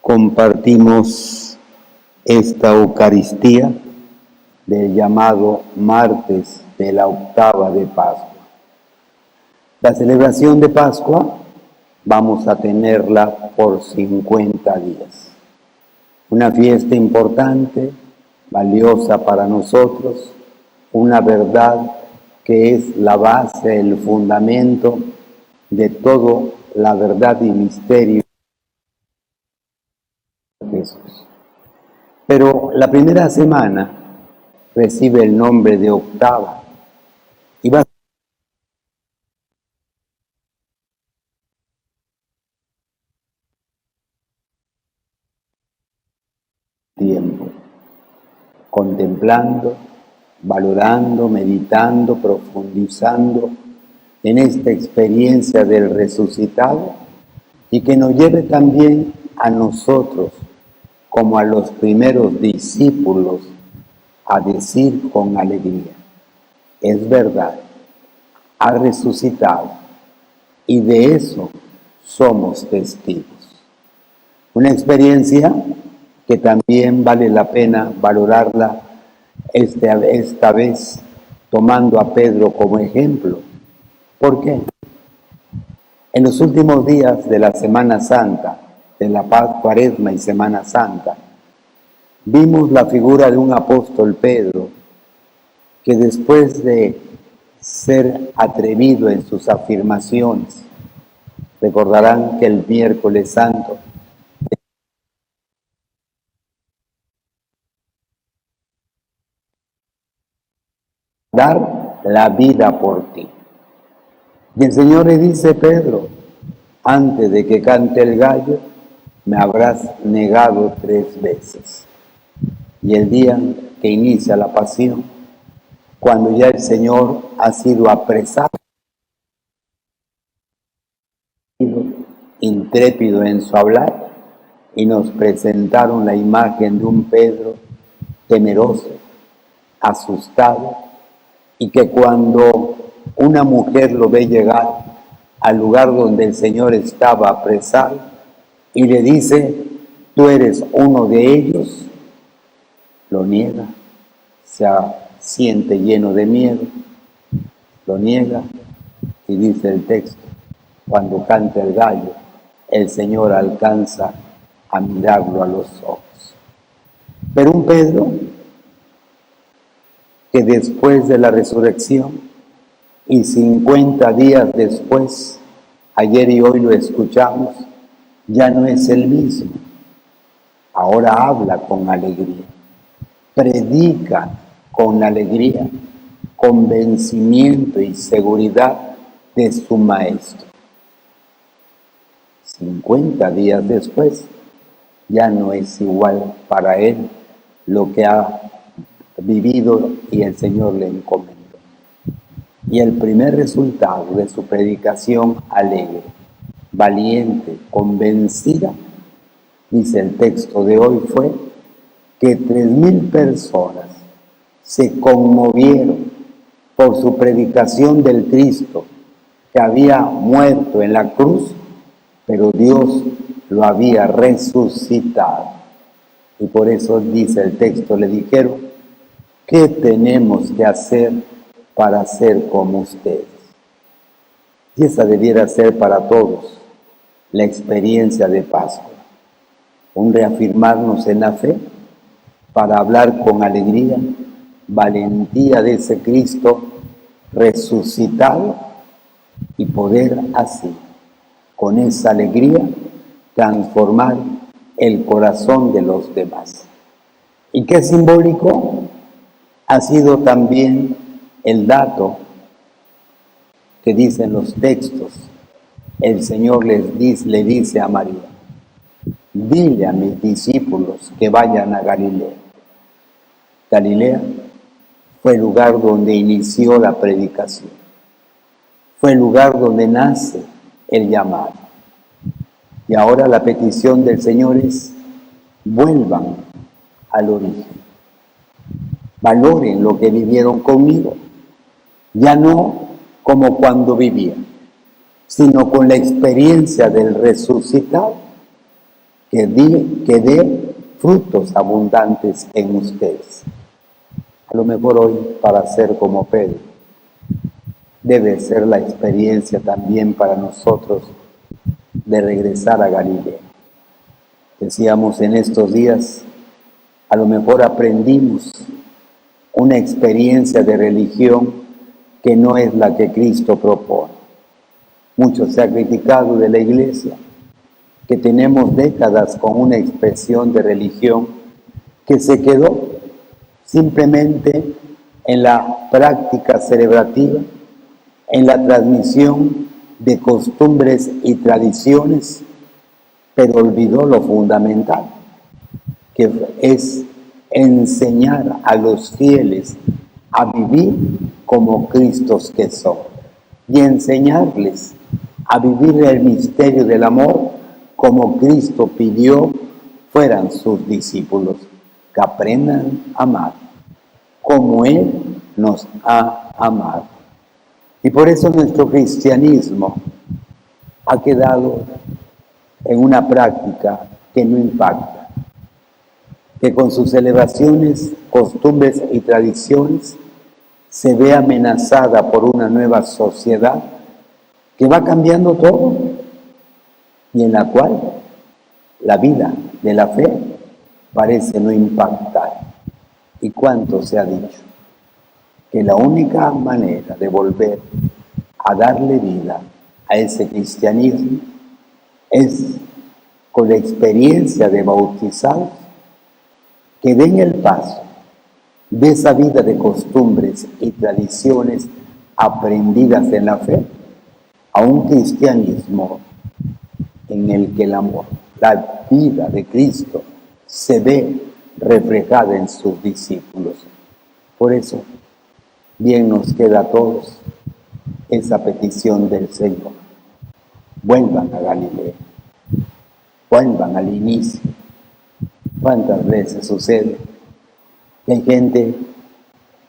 compartimos esta Eucaristía del llamado martes de la octava de Pascua. La celebración de Pascua vamos a tenerla por 50 días. Una fiesta importante, valiosa para nosotros, una verdad que es la base, el fundamento de toda la verdad y misterio de Jesús. Pero la primera semana recibe el nombre de octava y va tiempo contemplando, valorando, meditando, profundizando en esta experiencia del resucitado y que nos lleve también a nosotros, como a los primeros discípulos, a decir con alegría: es verdad, ha resucitado, y de eso somos testigos. Una experiencia que también vale la pena valorarla esta vez tomando a Pedro como ejemplo. ¿Por qué? En los últimos días de la Semana Santa, de la Cuaresma y Semana Santa, vimos la figura de un apóstol Pedro que después de ser atrevido en sus afirmaciones, recordarán que el miércoles santo dar la vida por ti. Y el Señor le dice: Pedro, antes de que cante el gallo, me habrás negado 3 veces. Y el día que inicia la pasión, cuando ya el Señor ha sido apresado, intrépido en su hablar, y nos presentaron la imagen de un Pedro temeroso, asustado, y que cuando una mujer lo ve llegar al lugar donde el Señor estaba apresado y le dice: tú eres uno de ellos, lo niega, se siente lleno de miedo, lo niega, y dice el texto: cuando canta el gallo, el Señor alcanza a mirarlo a los ojos. Pero un Pedro que después de la resurrección y 50 días después, ayer y hoy lo escuchamos, ya no es el mismo. Ahora habla con alegría, predica con alegría, convencimiento y seguridad de su Maestro. 50 días después, ya no es igual para él lo que ha vivido y el Señor le encomendó. Y el primer resultado de su predicación alegre, valiente, convencida, dice el texto de hoy, fue que 3,000 personas se conmovieron por su predicación del Cristo que había muerto en la cruz, pero Dios lo había resucitado. Y por eso dice el texto, le dijeron: ¿qué tenemos que hacer para ser como ustedes? Y esa debiera ser para todos la experiencia de Pascua, un reafirmarnos en la fe para hablar con alegría, valentía de ese Cristo resucitado y poder así, con esa alegría, transformar el corazón de los demás. ¿Y qué simbólico ha sido también el dato que dicen los textos? El Señor le dice a María: dile a mis discípulos que vayan a Galilea. Galilea fue el lugar donde inició la predicación, fue el lugar donde nace el llamado. Y ahora la petición del Señor es: vuelvan al origen, valoren lo que vivieron conmigo, ya no como cuando vivían, sino con la experiencia del resucitado, que dé frutos abundantes en ustedes. A lo mejor hoy, para ser como Pedro, debe ser la experiencia también para nosotros de regresar a Galilea. Decíamos en estos días, a lo mejor aprendimos una experiencia de religión que no es la que Cristo propone. Mucho se ha criticado de la Iglesia, que tenemos décadas con una expresión de religión que se quedó simplemente en la práctica celebrativa, en la transmisión de costumbres y tradiciones, pero olvidó lo fundamental, que es enseñar a los fieles a vivir como Cristos que son y enseñarles a vivir el misterio del amor como Cristo pidió fueran sus discípulos, que aprendan a amar como Él nos ha amado. Y por eso nuestro cristianismo ha quedado en una práctica que no impacta, que con sus celebraciones, costumbres y tradiciones se ve amenazada por una nueva sociedad que va cambiando todo y en la cual la vida de la fe parece no impactar. ¿Y cuánto se ha dicho? Que la única manera de volver a darle vida a ese cristianismo es con la experiencia de bautizados que den el paso de esa vida de costumbres y tradiciones aprendidas en la fe a un cristianismo en el que el amor, la vida de Cristo se ve reflejada en sus discípulos. Por eso, bien nos queda a todos esa petición del Señor. Vuelvan a Galilea, vuelvan al inicio. ¿Cuántas veces sucede que hay gente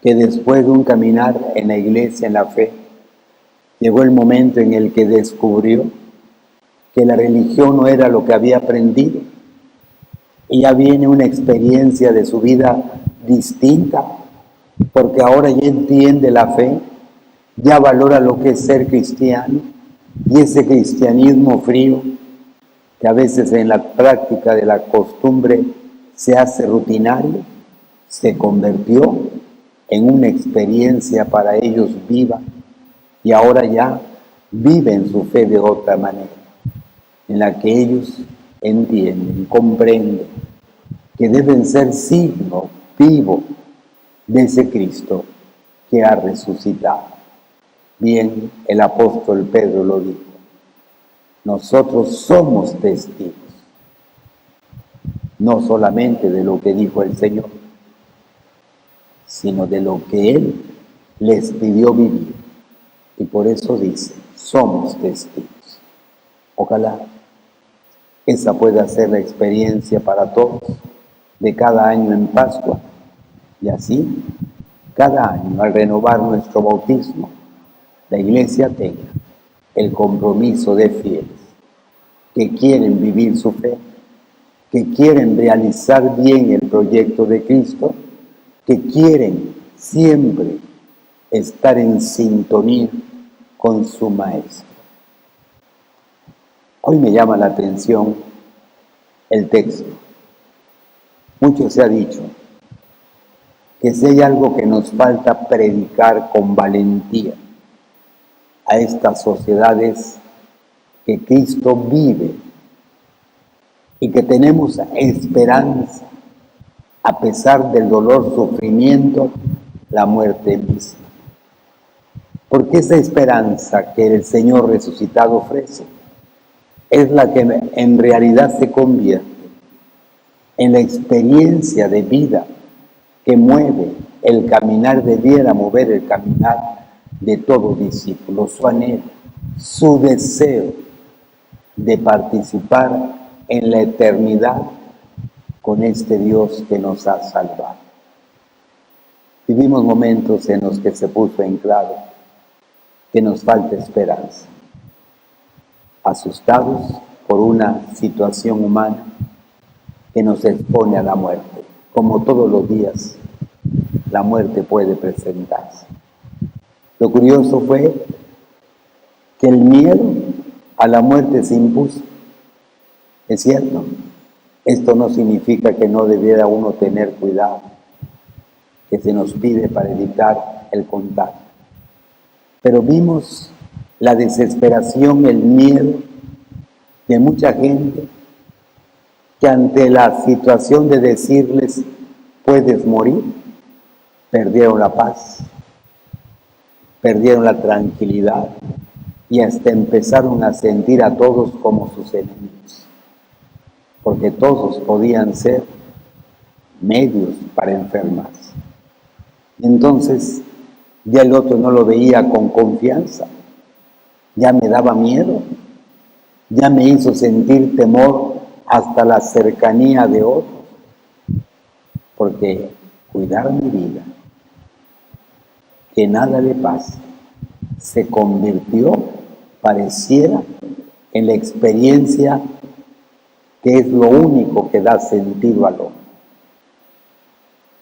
que después de un caminar en la iglesia, en la fe, llegó el momento en el que descubrió que la religión no era lo que había aprendido y ya viene una experiencia de su vida distinta, porque ahora ya entiende la fe, ya valora lo que es ser cristiano, y ese cristianismo frío que a veces en la práctica de la costumbre se hace rutinario, se convirtió en una experiencia para ellos viva, y ahora ya viven su fe de otra manera, en la que ellos entienden, comprenden que deben ser signo vivo de ese Cristo que ha resucitado. Bien, el apóstol Pedro lo dijo: nosotros somos testigos, no solamente de lo que dijo el Señor, sino de lo que Él les pidió vivir. Y por eso dice, somos testigos. Ojalá esa pueda ser la experiencia para todos de cada año en Pascua. Y así, cada año, al renovar nuestro bautismo, la Iglesia tenga el compromiso de fieles que quieren vivir su fe, que quieren realizar bien el proyecto de Cristo, que quieren siempre estar en sintonía con su Maestro. Hoy me llama la atención el texto. Mucho se ha dicho que si hay algo que nos falta predicar con valentía a estas sociedades, que Cristo vive y que tenemos esperanza a pesar del dolor, sufrimiento, la muerte misma. Porque esa esperanza que el Señor resucitado ofrece es la que en realidad se convierte en la experiencia de vida que mueve el caminar, debiera mover el caminar de todo discípulo, su anhelo, su deseo de participar en la eternidad con este Dios que nos ha salvado. Vivimos momentos en los que se puso en claro que nos falta esperanza, asustados por una situación humana que nos expone a la muerte. Como todos los días, la muerte puede presentarse. Lo curioso fue que el miedo a la muerte se impuso. Es cierto, esto no significa que no debiera uno tener cuidado, que se nos pide para evitar el contagio. Pero vimos la desesperación, el miedo de mucha gente que ante la situación de decirles puedes morir, perdieron la paz, perdieron la tranquilidad y hasta empezaron a sentir a todos como sus enemigos, porque todos podían ser medios para enfermarse. Entonces ya el otro no lo veía con confianza, ya me daba miedo, ya me hizo sentir temor hasta la cercanía de otros, porque cuidar mi vida, que nada le pase, se convirtió, pareciera, en la experiencia que es lo único que da sentido al hombre.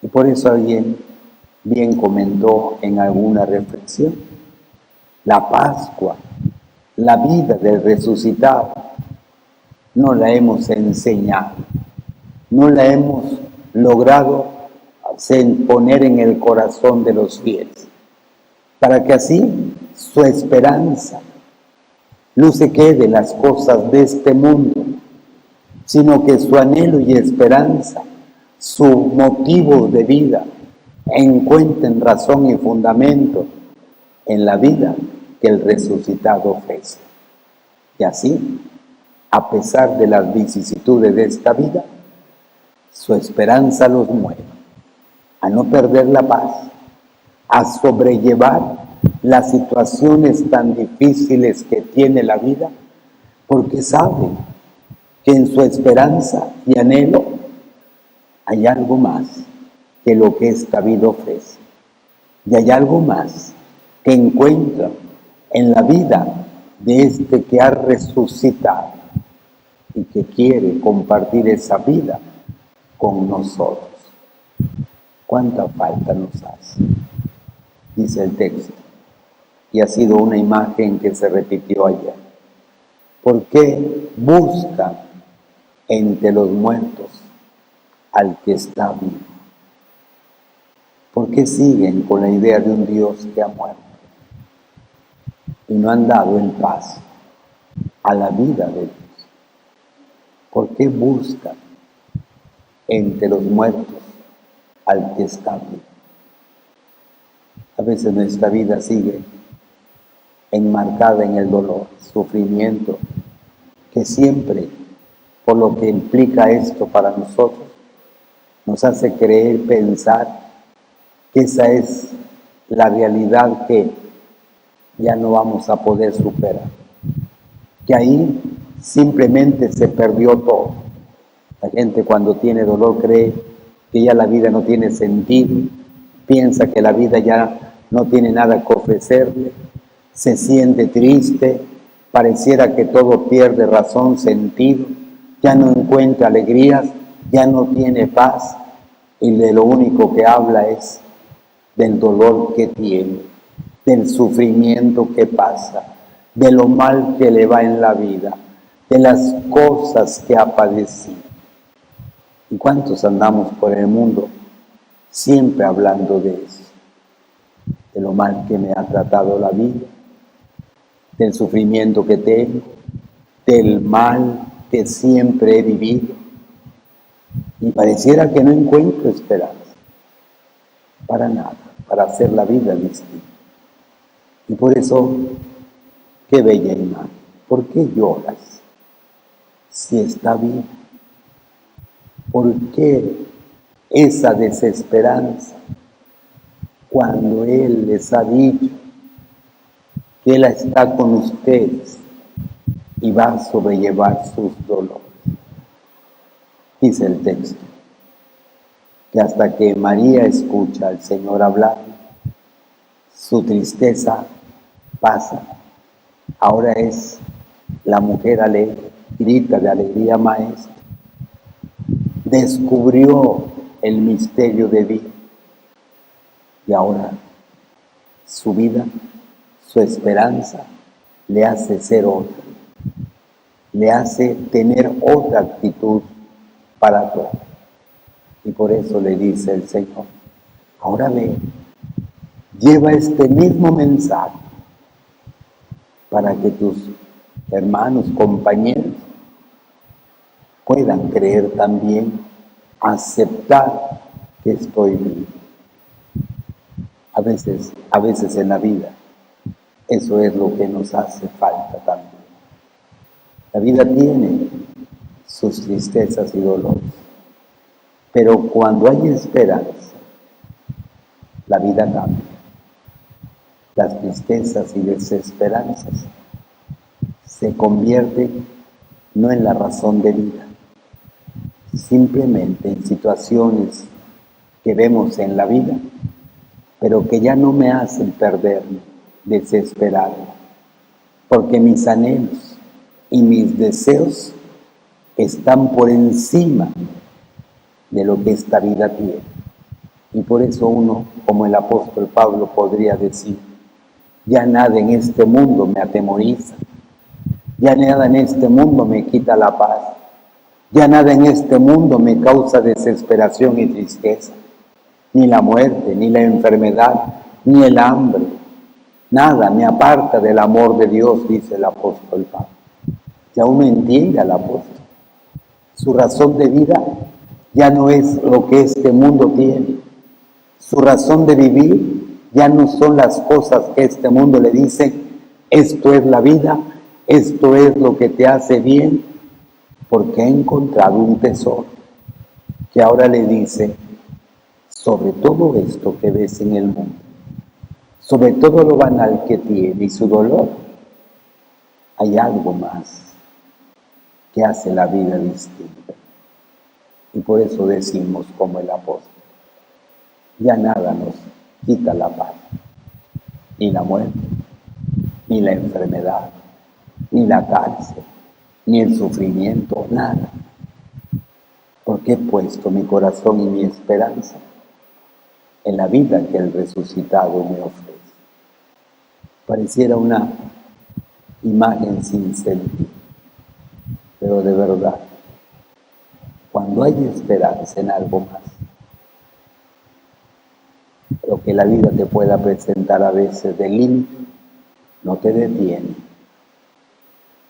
Y por eso alguien bien comentó en alguna reflexión, la Pascua, la vida del resucitado, no la hemos enseñado, no la hemos logrado poner en el corazón de los fieles, para que así su esperanza no se quede en las cosas de este mundo, sino que su anhelo y esperanza, su motivo de vida, encuentren razón y fundamento en la vida que el resucitado ofrece. Y así, a pesar de las vicisitudes de esta vida, su esperanza los mueve a no perder la paz, a sobrellevar las situaciones tan difíciles que tiene la vida, porque saben que en su esperanza y anhelo hay algo más que lo que esta vida ofrece. Y hay algo más que encuentran en la vida de este que ha resucitado y que quiere compartir esa vida con nosotros. ¿Cuánta falta nos hace? Dice el texto, y ha sido una imagen que se repitió ayer. ¿Por qué buscan entre los muertos al que está vivo? ¿Por qué siguen con la idea de un Dios que ha muerto y no han dado el paso a la vida de Dios? ¿Por qué buscan entre los muertos al que está vivo? A veces nuestra vida sigue enmarcada en el dolor, sufrimiento, que siempre, por lo que implica esto para nosotros, nos hace creer, pensar que esa es la realidad que ya no vamos a poder superar, que ahí simplemente se perdió todo. La gente cuando tiene dolor cree que ya la vida no tiene sentido, piensa que la vida ya no tiene nada que ofrecerle, se siente triste, pareciera que todo pierde razón, sentido, ya no encuentra alegrías, ya no tiene paz, y de lo único que habla es del dolor que tiene, del sufrimiento que pasa, de lo mal que le va en la vida, de las cosas que ha padecido. ¿Y cuántos andamos por el mundo siempre hablando de eso? De lo mal que me ha tratado la vida, del sufrimiento que tengo, del mal que siempre he vivido. Y pareciera que no encuentro esperanza, para nada, para hacer la vida distinta. Y por eso, qué bella imagen. ¿Por qué lloras si está vivo? ¿Por qué esa desesperanza cuando Él les ha dicho que Él está con ustedes y va a sobrellevar sus dolores? Dice el texto que hasta que María escucha al Señor hablar, su tristeza pasa. Ahora es la mujer alegre, grita de alegría, maestro. descubrió el misterio de vida y ahora su vida, su esperanza le hace ser otra, le hace tener otra actitud para todo. Y por eso le dice el Señor, ahora ve, lleva este mismo mensaje para que tus hermanos, compañeros, puedan creer también, aceptar que estoy vivo. A veces en la vida, eso es lo que nos hace falta también. La vida tiene sus tristezas y dolores, pero cuando hay esperanza, la vida cambia. Las tristezas y desesperanzas se convierten no en la razón de vida, simplemente en situaciones que vemos en la vida, pero que ya no me hacen perderme, desesperarme, porque mis anhelos y mis deseos están por encima de lo que esta vida tiene. Y por eso uno, como el apóstol Pablo, podría decir, ya nada en este mundo me atemoriza, ya nada en este mundo me quita la paz, ya nada en este mundo me causa desesperación y tristeza, ni la muerte, ni la enfermedad, ni el hambre, nada me aparta del amor de Dios, dice el apóstol Pablo. Ya uno entiende al apóstol, su razón de vida ya no es lo que este mundo tiene, su razón de vivir ya no son las cosas que este mundo le dice, esto es la vida, esto es lo que te hace bien, porque ha encontrado un tesoro que ahora le dice, sobre todo esto que ves en el mundo, sobre todo lo banal que tiene y su dolor, hay algo más que hace la vida distinta. Y por eso decimos como el apóstol, ya nada nos quita la paz, ni la muerte, ni la enfermedad, ni la cárcel, ni el sufrimiento, nada. Porque he puesto mi corazón y mi esperanza en la vida que el resucitado me ofrece. Pareciera una imagen sin sentido, pero de verdad, cuando hay esperanza en algo más, lo que la vida te pueda presentar a veces de límite, no te detiene.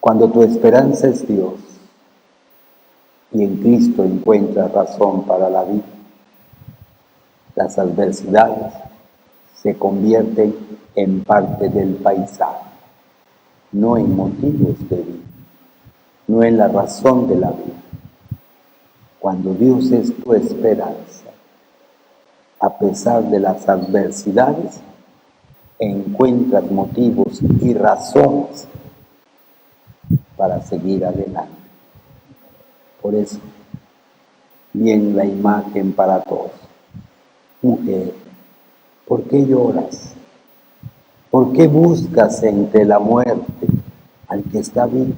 Cuando tu esperanza es Dios y en Cristo encuentras razón para la vida, las adversidades se convierten en parte del paisaje, no en motivos de vida, no en la razón de la vida. Cuando Dios es tu esperanza, a pesar de las adversidades, encuentras motivos y razones para seguir adelante. Por eso, bien la imagen para todos. Mujer, ¿por qué lloras? ¿Por qué buscas entre la muerte al que está vivo?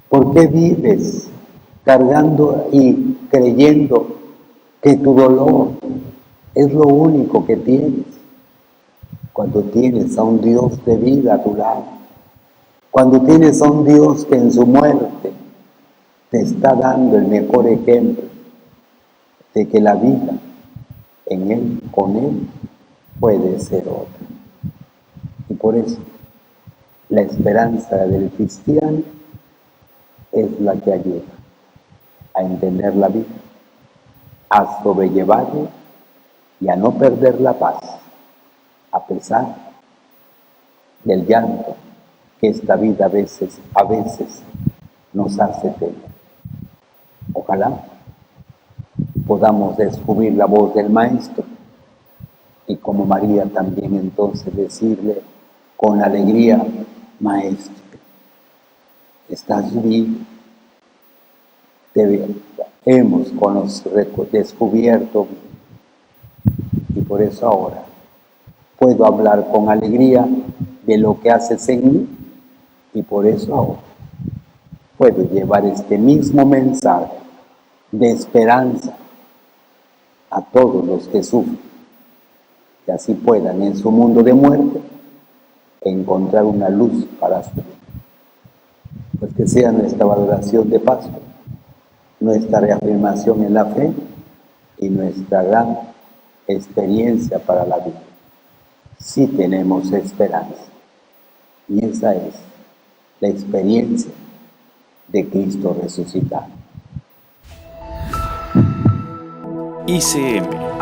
¿Por qué vives cargando y creyendo que tu dolor es lo único que tienes? Cuando tienes a un Dios de vida a tu lado, cuando tienes a un Dios que en su muerte te está dando el mejor ejemplo de que la vida en Él, con Él, puede ser otra. Y por eso, la esperanza del cristiano es la que ayuda a entender la vida, a sobrellevarla y a no perder la paz, a pesar del llanto que esta vida a veces nos hace tener. Ojalá podamos descubrir la voz del Maestro y como María también entonces decirle con alegría, Maestro, estás vivo, te hemos descubierto y por eso ahora puedo hablar con alegría de lo que haces en mí y por eso ahora puedo llevar este mismo mensaje de esperanza a todos los que sufren, que así puedan en su mundo de muerte encontrar una luz para su vida. Pues que sea nuestra valoración de Pascua, nuestra reafirmación en la fe y nuestra gran experiencia para la vida. Sí tenemos esperanza, y esa es la experiencia de Cristo resucitado. ICM